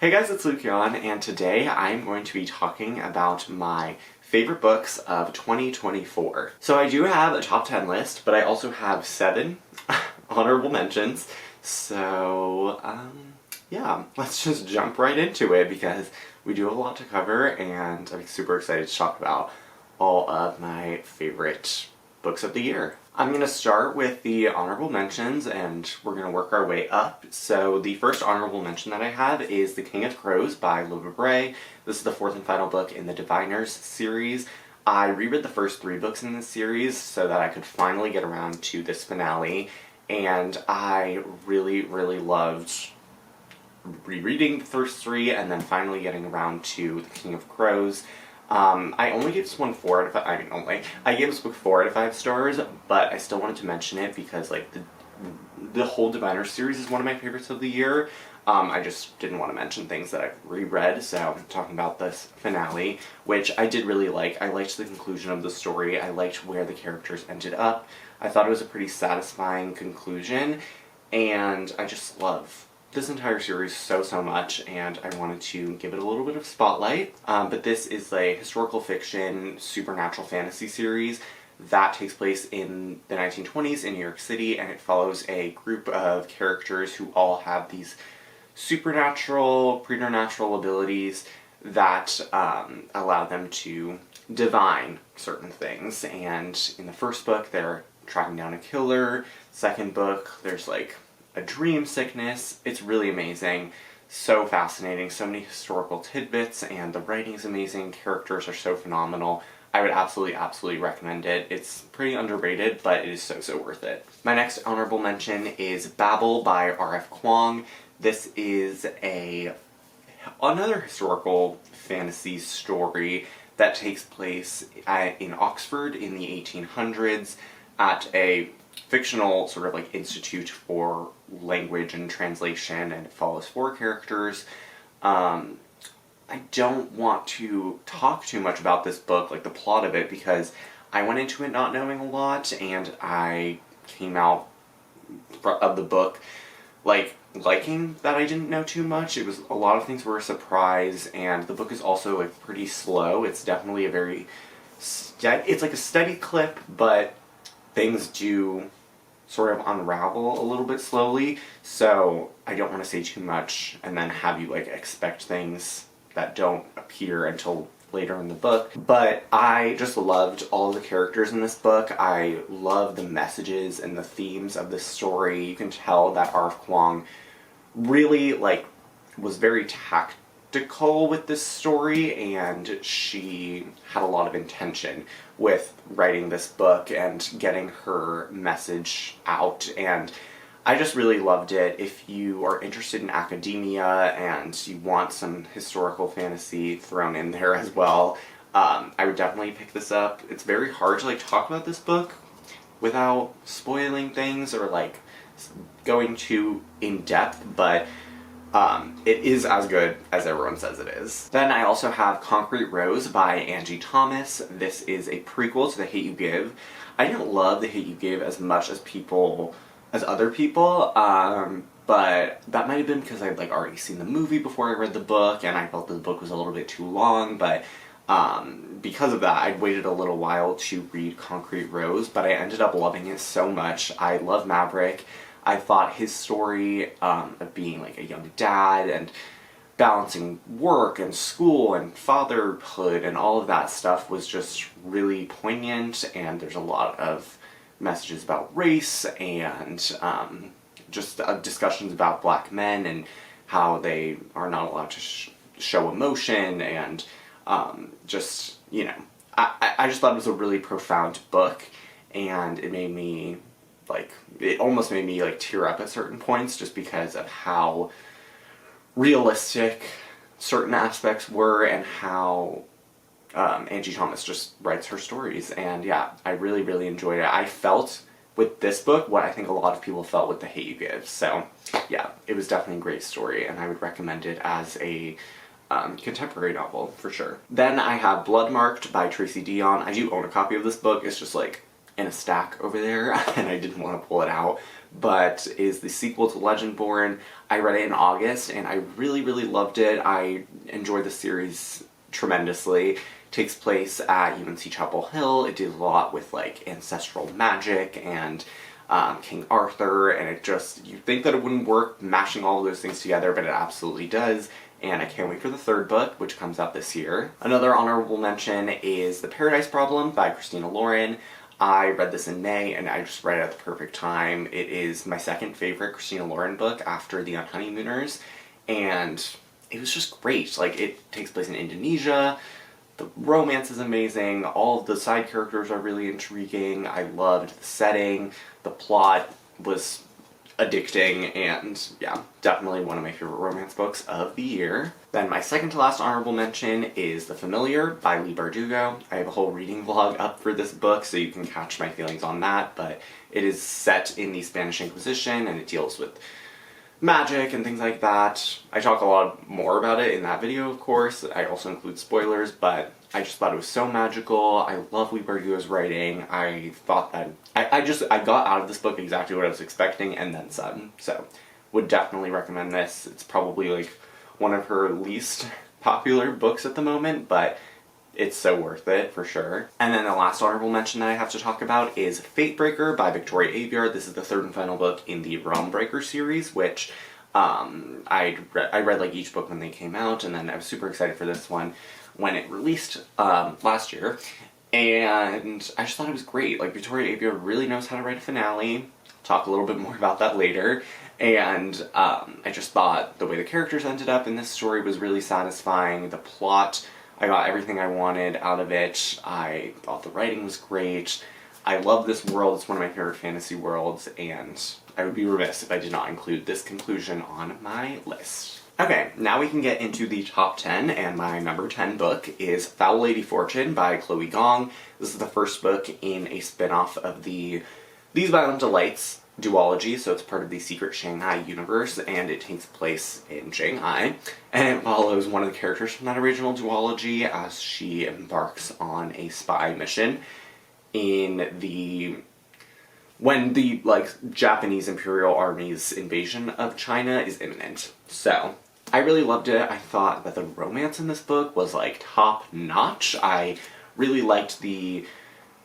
Hey guys, it's Luke Yon, and today I'm going to be talking about my favorite books of 2024. So I do have a top 10 list, but I also have 7 honorable mentions. So, yeah, let's just jump right into it because we do have a lot to cover, and I'm super excited to talk about all of my favorite books of the year. I'm going to start with the honorable mentions and we're going to work our way up. So the first honorable mention that I have is The King of Crows by Luba Bray. This is the 4th and final book in the Diviners series. I reread the first 3 books in this series so that I could finally get around to this finale, and I really loved rereading the first 3 and then finally getting around to The King of Crows. I only gave this one 4 out of 5, I gave this book 4 out of 5 stars, but I still wanted to mention it because, like, the whole Diviner series is one of my favorites of the year. I just didn't want to mention things that I've reread, so I'm talking about this finale, which I did really like. I liked the conclusion of the story, I liked where the characters ended up, I thought it was a pretty satisfying conclusion, and I just love this entire series so much, and I wanted to give it a little bit of spotlight. But this is a historical fiction, supernatural fantasy series that takes place in the 1920s in New York City, and it follows a group of characters who all have these supernatural, preternatural abilities that allow them to divine certain things. And in the first book, they're tracking down a killer. Second book, there's like a dream sickness. It's really amazing, so fascinating, so many historical tidbits, and the writing's amazing, characters are so phenomenal. I would absolutely recommend it. It's pretty underrated, but it is so worth it. My next honorable mention is Babel by R.F. Kuang. This is another historical fantasy story that takes place in Oxford in the 1800s at a fictional sort of like institute for language and translation, and it follows 4 characters. I don't want to talk too much about this book, like the plot of it, because I went into it not knowing a lot, and I came out of the book liking that I didn't know too much. It was, a lot of things were a surprise, and the book is also like pretty slow. It's definitely a very it's like a steady clip, but things do sort of unravel a little bit slowly, so I don't want to say too much and then have you like expect things that don't appear until later in the book. But I just loved all of the characters in this book. I love the messages and the themes of this story. You can tell that R.F. Kuang really was very tactical with this story, and she had a lot of intention with writing this book and getting her message out, and I just really loved it. If you are interested in academia and you want some historical fantasy thrown in there as well, I would definitely pick this up. It's very hard to talk about this book without spoiling things or going too in depth, but it is as good as everyone says it is. Then I also have Concrete Rose by Angie Thomas. This is a prequel to The Hate You Give. I didn't love The Hate You Give as much as other people, but that might have been because I'd already seen the movie before I read the book, and I felt that the book was a little bit too long, but because of that, I'd waited a little while to read Concrete Rose, but I ended up loving it so much. I love Maverick. I thought his story of being a young dad and balancing work and school and fatherhood and all of that stuff was just really poignant, and there's a lot of messages about race and just discussions about black men and how they are not allowed to show emotion, and I just thought it was a really profound book, and it made me it almost made me tear up at certain points just because of how realistic certain aspects were and how Angie Thomas just writes her stories. And yeah, I really enjoyed it. I felt with this book what I think a lot of people felt with The Hate You Give. So yeah, it was definitely a great story, and I would recommend it as a contemporary novel for sure. Then I have Bloodmarked by Tracy Deonn. I do own a copy of this book. It's just in a stack over there and I didn't want to pull it out, but is the sequel to Legendborn. I read it in August and I really, really loved it. I enjoyed the series tremendously. It takes place at UNC Chapel Hill. It deals a lot with like ancestral magic and King Arthur, and it just, you think that it wouldn't work mashing all of those things together, but it absolutely does. And I can't wait for the third book, which comes out this year. Another honorable mention is The Paradise Problem by Christina Lauren. I read this in May, and I just read it at the perfect time. It is my second favorite Christina Lauren book after The Honeymooners, and it was just great. Like, it takes place in Indonesia. The romance is amazing. All of the side characters are really intriguing. I loved the setting. The plot was addicting, and yeah, definitely one of my favorite romance books of the year. Then my second to last honorable mention is The Familiar by Leigh Bardugo. I have a whole reading vlog up for this book, so you can catch my feelings on that, but it is set in the Spanish Inquisition, and it deals with magic and things like that. I talk a lot more about it in that video, of course. I also include spoilers, but I just thought it was so magical. I love Leigh Bardugo's writing. I thought that I got out of this book exactly what I was expecting and then some. So would definitely recommend this. It's probably like one of her least popular books at the moment, but it's so worth it for sure. And then the last honorable mention that I have to talk about is Fatebreaker by Victoria Aveyard. This is the third and final book in the Realmbreaker series, which I read like each book when they came out, and then I was super excited for this one when it released last year, and I just thought it was great. Like, Victoria Aveyard really knows how to write a finale. Talk a little bit more about that later. And I just thought the way the characters ended up in this story was really satisfying. The plot, I got everything I wanted out of it. I thought the writing was great. I love this world. It's one of my favorite fantasy worlds, and I would be remiss if I did not include this conclusion on my list. Okay, now we can get into the top 10, and my number 10 book is Foul Lady Fortune by Chloe Gong. This is the first book in a spin-off of the These Violent Delights duology, so it's part of the Secret Shanghai universe, and it takes place in Shanghai, and it follows one of the characters from that original duology as she embarks on a spy mission when the Japanese Imperial Army's invasion of China is imminent. So I really loved it. I thought that the romance in this book was like top notch. I really liked the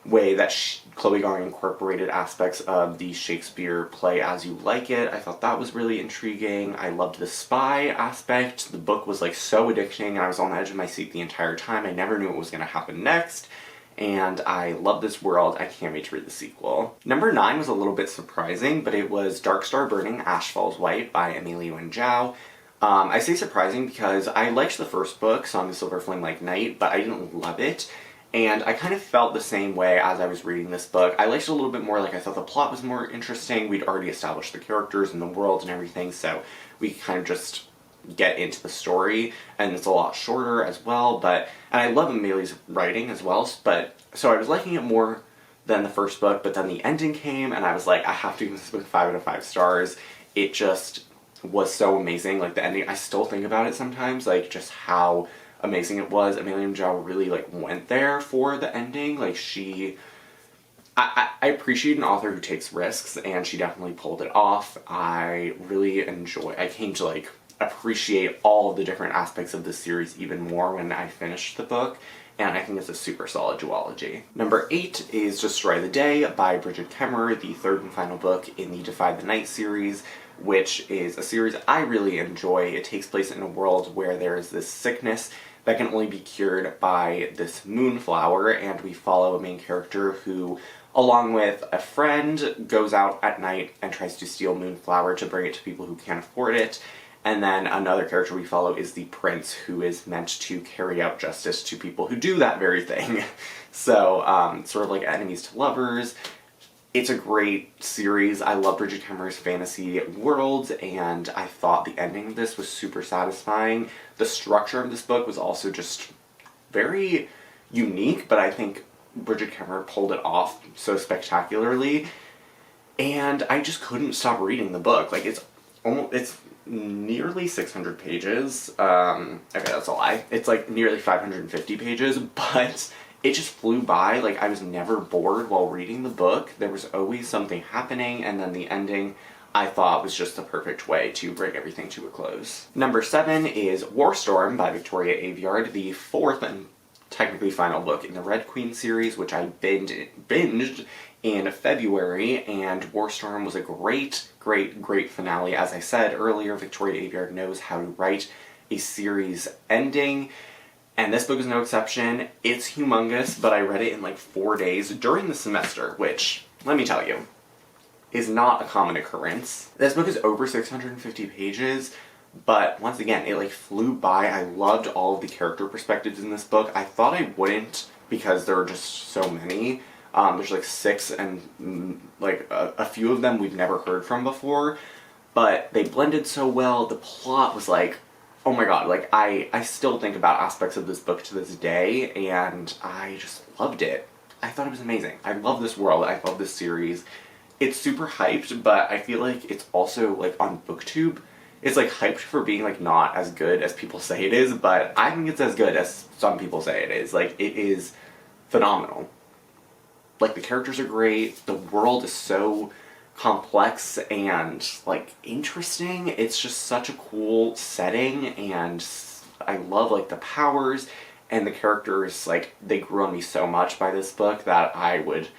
way that Chloe Gong incorporated aspects of the Shakespeare play As You Like It. I thought that was really intriguing. I loved the spy aspect. The book was like so addicting, and I was on the edge of my seat the entire time. I never knew what was going to happen next, and I love this world. I can't wait to read the sequel. Number 9 was a little bit surprising, but it was Dark Star Burning, Ash Falls White by Amelia Wen Zhao. I say surprising because I liked the first book, Song of Silver Flame Like Night, but I didn't love it. And I kind of felt the same way as I was reading this book. I liked it a little bit more. Like, I thought the plot was more interesting. We'd already established the characters and the world and everything, so we kind of just get into the story, and it's a lot shorter as well, and I love Amelia's writing as well, so I was liking it more than the first book, but then the ending came, and I was like, I have to give this book 5 out of 5 stars. It just was so amazing. Like, the ending, I still think about it sometimes, like, just how amazing it was. Amelia Zhao really, like, went there for the ending. Like, I appreciate an author who takes risks, and she definitely pulled it off. I came to, like, appreciate all of the different aspects of this series even more when I finished the book, and I think it's a super solid duology. Number 8 is Destroy the Day by Brigid Kemmerer, the third and final book in the Defy the Night series, which is a series I really enjoy. It takes place in a world where there is this sickness that can only be cured by this moonflower, and we follow a main character who, along with a friend, goes out at night and tries to steal moonflower to bring it to people who can't afford it. And then another character we follow is the prince, who is meant to carry out justice to people who do that very thing. So, sort of like enemies to lovers. It's a great series. I love Brigid Kemmerer's fantasy world, and I thought the ending of this was super satisfying. The structure of this book was also just very unique, but I think Brigid Kemmerer pulled it off so spectacularly, and I just couldn't stop reading the book. Like, it's nearly 600 pages. Okay, that's a lie. It's like nearly 550 pages, but it just flew by. Like, I was never bored while reading the book. There was always something happening, and then the ending I thought was just the perfect way to bring everything to a close. Number 7 is Warstorm by Victoria Aveyard, the 4th and technically final book in the Red Queen series, which I binged in February, and Warstorm was a great finale. As I said earlier, Victoria Aveyard knows how to write a series ending, and this book is no exception. It's humongous, but I read it in like 4 days during the semester, which, let me tell you, is not a common occurrence. This book is over 650 pages, but once again, it like flew by. I loved all of the character perspectives in this book. I thought I wouldn't because there are just so many. There's like 6, and like a few of them we've never heard from before, but they blended so well. The plot was like, oh my god, like I still think about aspects of this book to this day, and I just loved it. I thought it was amazing. I love this world. I love this series. It's super hyped, but I feel like it's also, like, on BookTube, it's, like, hyped for being, like, not as good as people say it is, but I think it's as good as some people say it is. Like, it is phenomenal. Like, the characters are great, the world is so complex and, like, interesting. It's just such a cool setting, and I love, like, the powers, and the characters, like, they grew on me so much by this book that I would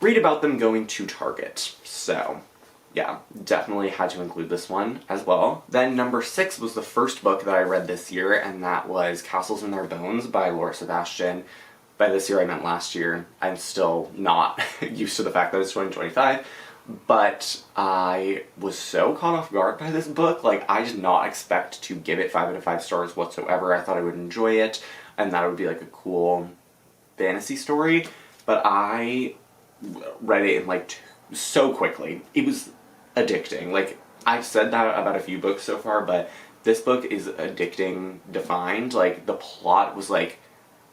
read about them going to Target. So, yeah, definitely had to include this one as well. Then number 6 was the first book that I read this year, and that was Castles in Their Bones by Laura Sebastian. By this year, I meant last year. I'm still not used to the fact that it's 2025, but I was so caught off guard by this book. Like, I did not expect to give it 5 out of 5 stars whatsoever. I thought I would enjoy it, and that it would be like a cool fantasy story, but I read it in like so quickly. It was addicting. Like, I've said that about a few books so far, but this book is addicting defined. Like, the plot was like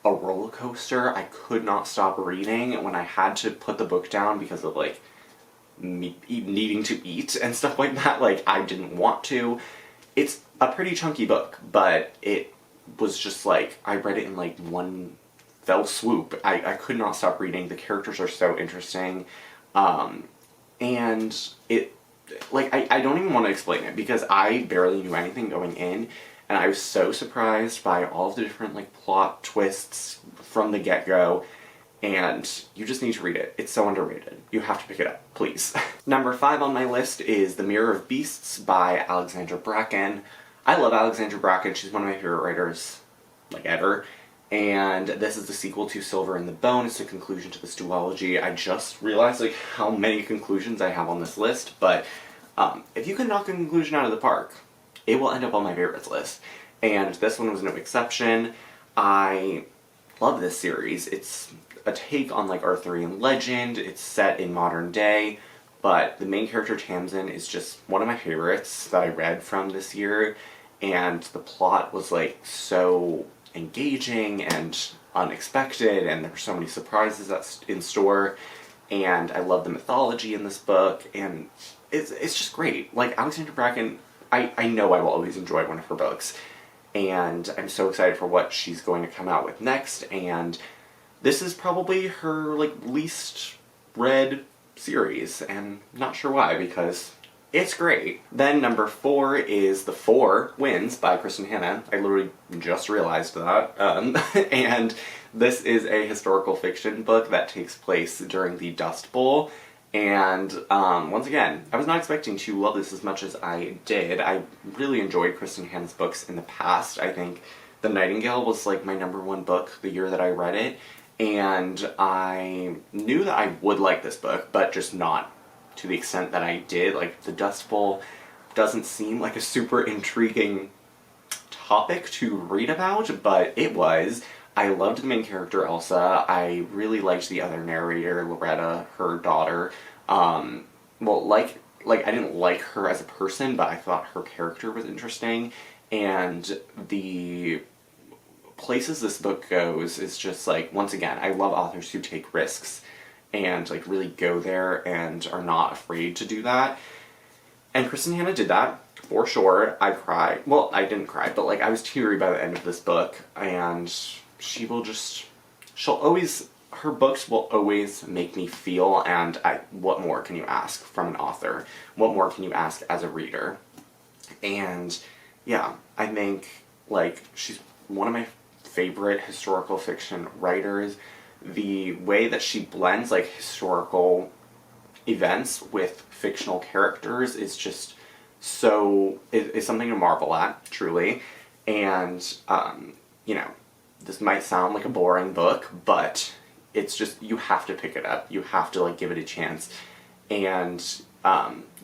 a roller coaster. I could not stop reading. When I had to put the book down because of like me needing to eat and stuff like that, like, I didn't want to. It's a pretty chunky book, but it was just like, I read it in like one fell swoop. I could not stop reading. The characters are so interesting. And it, like, I don't even want to explain it because I barely knew anything going in, and I was so surprised by all of the different, like, plot twists from the get-go, and you just need to read it. It's so underrated. You have to pick it up, please. Number 5 on my list is The Mirror of Beasts by Alexandra Bracken. I love Alexandra Bracken. She's one of my favorite writers, like, ever. And this is the sequel to Silver in the Bone. It's a conclusion to this duology. I just realized, like, how many conclusions I have on this list, but if you can knock a conclusion out of the park, it will end up on my favorites list. And this one was no exception. I love this series. It's a take on, like, Arthurian legend. It's set in modern day, but the main character, Tamsin, is just one of my favorites that I read from this year, and the plot was, like, so engaging and unexpected, and there were so many surprises that's in store, and I love the mythology in this book, and it's just great. Like, Alexandra Bracken, I know I will always enjoy one of her books, and I'm so excited for what she's going to come out with next, and this is probably her, like, least read series, and not sure why, because it's great. Then number 4 is The Four Winds by Kristin Hannah. I literally just realized that. And this is a historical fiction book that takes place during the Dust Bowl. And once again, I was not expecting to love this as much as I did. I really enjoyed Kristin Hannah's books in the past. I think The Nightingale was like my number 1 book the year that I read it. And I knew that I would like this book, but just not to the extent that I did. Like, the Dust Bowl doesn't seem like a super intriguing topic to read about, but it was. I loved the main character, Elsa. I really liked the other narrator, Loretta, her daughter. Well, like, I didn't like her as a person, but I thought her character was interesting, and the places this book goes is just, like, once again, I love authors who take risks and, like, really go there and are not afraid to do that. And Kristin Hannah did that, for sure. I cried. Well, I didn't cry, but, like, I was teary by the end of this book, and she will just her books will always make me feel, and what more can you ask from an author? What more can you ask as a reader? And yeah, I think, like, she's one of my favorite historical fiction writers. The way that she blends, like, historical events with fictional characters is just is something to marvel at, truly. And, you know, this might sound like a boring book, but it's just, you have to pick it up. You have to, like, give it a chance. And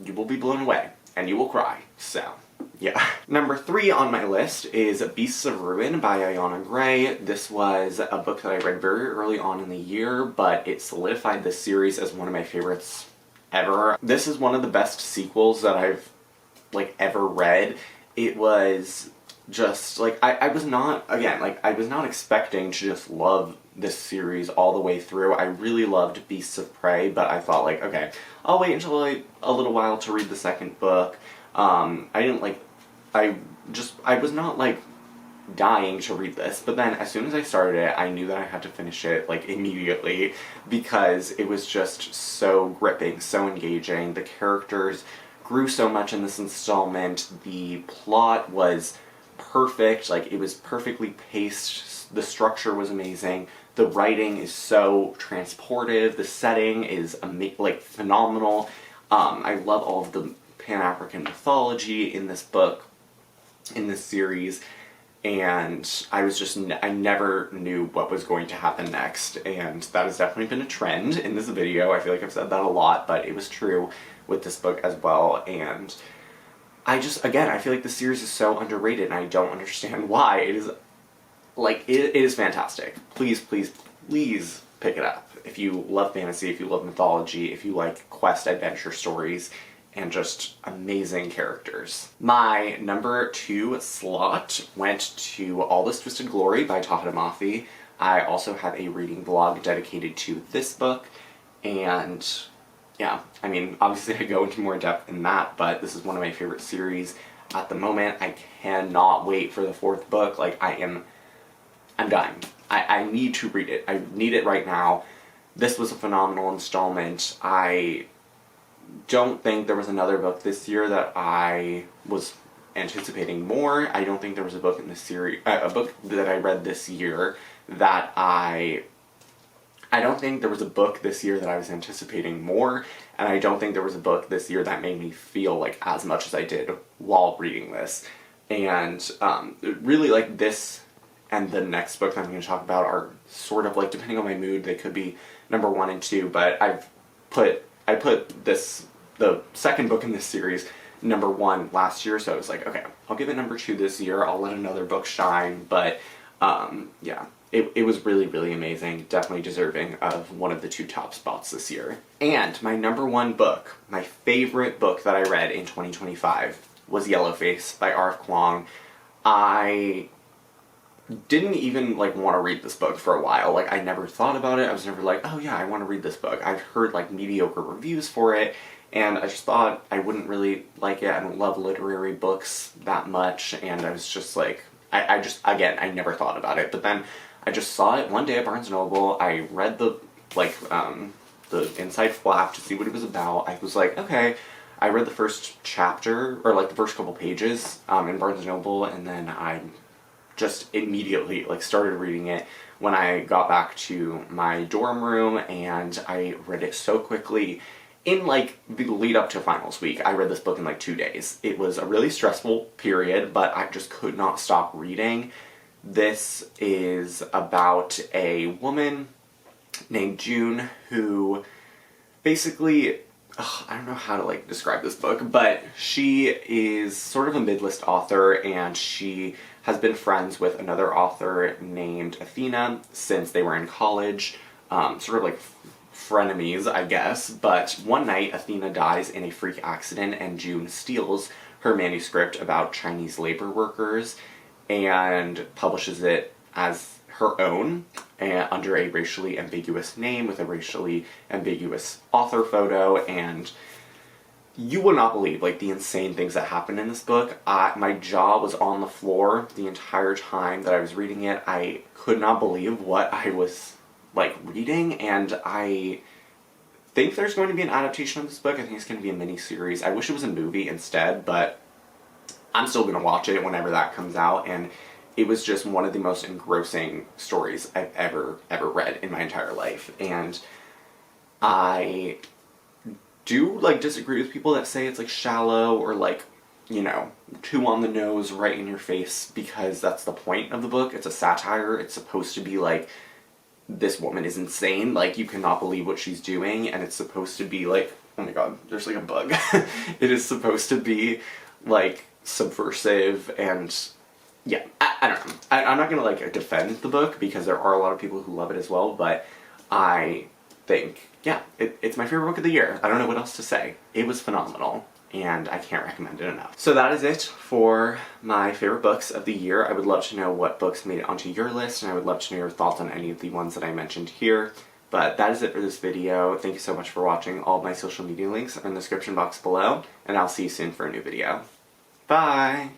you will be blown away. And you will cry. So, yeah. Number 3 on my list is Beasts of Ruin by Ayanna Gray. This was a book that I read very early on in the year, but it solidified this series as one of my favorites ever. This is one of the best sequels that I've, like, ever read. It was just, like, I was not expecting to just love this series all the way through. I really loved Beasts of Prey, but I thought, like, okay, I'll wait until, like, a little while to read the second book. I was not, like, dying to read this, but then as soon as I started it, I knew that I had to finish it, like, immediately, because it was just so gripping, so engaging. The characters grew so much in this installment. The plot was perfect, like, it was perfectly paced. The structure was amazing. The writing is so transportive. The setting is phenomenal. I love all of the Pan-African mythology in this book, in this series, and I never knew what was going to happen next, and that has definitely been a trend in this video. I feel like I've said that a lot, but it was true with this book as well. And I feel like the series is so underrated, and I don't understand why. It is, like, it is fantastic. Please, please, please pick it up. If you love fantasy, if you love mythology, if you like quest adventure stories, and just amazing characters. My number 2 slot went to All This Twisted Glory by Tahereh Mafi. I also have a reading blog dedicated to this book, and yeah, I mean, obviously I go into more depth in that, but this is one of my favorite series at the moment. I cannot wait for the 4th book. Like, I'm dying. I need to read it. I need it right now. This was a phenomenal installment. I don't think there was another book this year that I was anticipating more. I don't think there was a book in this series, a book that I read this year that I don't think there was a book this year that I was anticipating more, and I don't think there was a book this year that made me feel like as much as I did while reading this. And really, like, this and the next book that I'm going to talk about are sort of, like, depending on my mood, they could be number 1 and 2, but I put the second book in this series, number 1 last year, so I was like, okay, I'll give it number 2 this year, I'll let another book shine, but, yeah, it was really, really amazing, definitely deserving of one of the 2 top spots this year. And my number 1 book, my favorite book that I read in 2025, was Yellowface by R.F. Kuang. I didn't even, like, want to read this book for a while. Like, I never thought about it. I was never like, oh yeah, I want to read this book. I've heard, like, mediocre reviews for it, and I just thought I wouldn't really like it. I don't love literary books that much, and I was just like, I never thought about it. But then I just saw it one day at Barnes & Noble. I read the inside flap to see what it was about. I was like, okay. I read the first chapter, or, like, the first couple pages in Barnes & Noble, and then I just immediately, like, started reading it when I got back to my dorm room, and I read it so quickly. In, like, the lead up to finals week, I read this book in, like, 2 days. It was a really stressful period, but I just could not stop reading. This is about a woman named June who basically, I don't know how to, like, describe this book, but she is sort of a mid-list author, and she has been friends with another author named Athena since they were in college, sort of like frenemies, I guess, but one night Athena dies in a freak accident, and June steals her manuscript about Chinese labor workers and publishes it as her own, under a racially ambiguous name with a racially ambiguous author photo, and you will not believe, like, the insane things that happen in this book. My jaw was on the floor the entire time that I was reading it. I could not believe what I was like reading, and I think there's going to be an adaptation of this book. I think it's going to be a mini-series. I wish it was a movie instead, but I'm still going to watch it whenever that comes out, and it was just one of the most engrossing stories I've ever read in my entire life. And I do, like, disagree with people that say it's, like, shallow or, like, you know, too on the nose, right in your face, because that's the point of the book. It's a satire. It's supposed to be, like, this woman is insane, like, you cannot believe what she's doing, and it's supposed to be, like, oh my god, there's, like, a bug. It is supposed to be, like, subversive, and yeah, I don't know. I'm not gonna, like, defend the book, because there are a lot of people who love it as well, but I think, yeah, it's my favorite book of the year. I don't know what else to say. It was phenomenal, and I can't recommend it enough. So that is it for my favorite books of the year. I would love to know what books made it onto your list, and I would love to know your thoughts on any of the ones that I mentioned here. But that is it for this video. Thank you so much for watching. All of my social media links are in the description box below, and I'll see you soon for a new video. Bye!